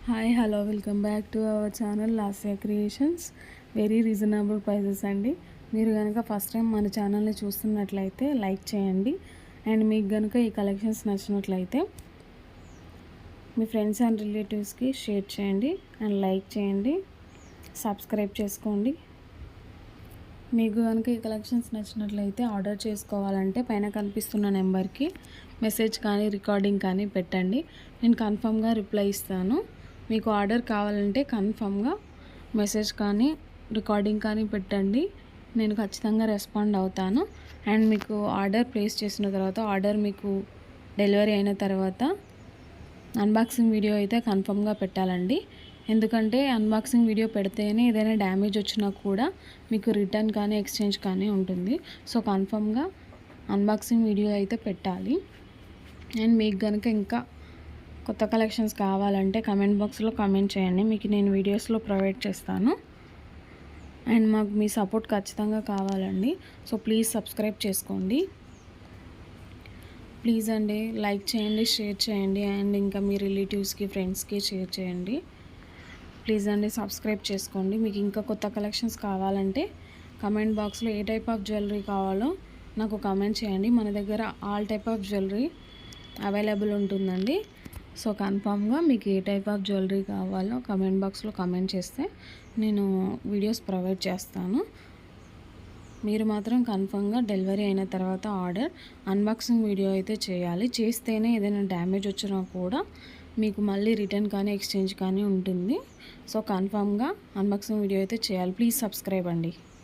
Hi hello welcome back to our channel Lasya creations. Very reasonable prices అండి. మీరు కనుక first time మన ఛానల్ని చూస్తున్నట్లయితే లైక్ చేయండి. అండ్ మీకు కనుక ఈ కలెక్షన్స్ నచ్చినట్లయితే మీ ఫ్రెండ్స్ అండ్ రిలేటివ్స్కి షేర్ చేయండి అండ్ లైక్ చేయండి, సబ్స్క్రైబ్ చేసుకోండి. మీకు కనుక ఈ కలెక్షన్స్ నచ్చినట్లయితే ఆర్డర్ చేసుకోవాలంటే పైన కనిపిస్తున్న నెంబర్కి మెసేజ్ కానీ రికార్డింగ్ కానీ పెట్టండి. నేను కన్ఫామ్గా రిప్లై ఇస్తాను. మీకు ఆర్డర్ కావాలంటే కన్ఫామ్గా మెసేజ్ కానీ రికార్డింగ్ కానీ పెట్టండి. నేను ఖచ్చితంగా రెస్పాండ్ అవుతాను. అండ్ మీకు ఆర్డర్ ప్లేస్ చేసిన తర్వాత ఆర్డర్ మీకు డెలివరీ అయిన తర్వాత అన్బాక్సింగ్ వీడియో అయితే కన్ఫామ్గా పెట్టాలండి. ఎందుకంటే అన్బాక్సింగ్ వీడియో పెడితేనే ఏదైనా డ్యామేజ్ వచ్చినా కూడా మీకు రిటర్న్ కానీ ఎక్స్చేంజ్ కానీ ఉంటుంది. సో కన్ఫామ్గా అన్బాక్సింగ్ వీడియో అయితే పెట్టాలి. అండ్ మీకు కనుక ఇంకా కొత్త కలెక్షన్స్ కావాలంటే కమెంట్ బాక్స్లో కమెంట్ చేయండి, మీకు నేను వీడియోస్లో ప్రొవైడ్ చేస్తాను. అండ్ మాకు మీ సపోర్ట్ ఖచ్చితంగా కావాలండి. సో ప్లీజ్ సబ్స్క్రైబ్ చేసుకోండి. ప్లీజ్ అండి లైక్ చేయండి, షేర్ చేయండి అండ్ ఇంకా మీ రిలేటివ్స్కి ఫ్రెండ్స్కి షేర్ చేయండి. ప్లీజ్ అండి సబ్స్క్రైబ్ చేసుకోండి. మీకు ఇంకా కొత్త కలెక్షన్స్ కావాలంటే కమెంట్ బాక్స్లో ఏ టైప్ ఆఫ్ జ్యువెలరీ కావాలో నాకు కమెంట్ చేయండి. మన దగ్గర all type of jewellery available ఉంటుందండి. సో కన్ఫామ్గా మీకు ఏ టైప్ ఆఫ్ జ్యువెలరీ కావాలో కమెంట్ బాక్స్లో కమెంట్ చేస్తే నేను వీడియోస్ ప్రొవైడ్ చేస్తాను. మీరు మాత్రం కన్ఫామ్గా డెలివరీ అయిన తర్వాత ఆర్డర్ అన్బాక్సింగ్ వీడియో అయితే చేయాలి. చేస్తేనే ఏదైనా డ్యామేజ్ వచ్చినా కూడా మీకు మళ్ళీ రిటర్న్ కానీ ఎక్స్చేంజ్ కానీ ఉంటుంది. సో కన్ఫామ్గా అన్బాక్సింగ్ వీడియో అయితే చేయాలి. ప్లీజ్ సబ్స్క్రైబ్ అండి.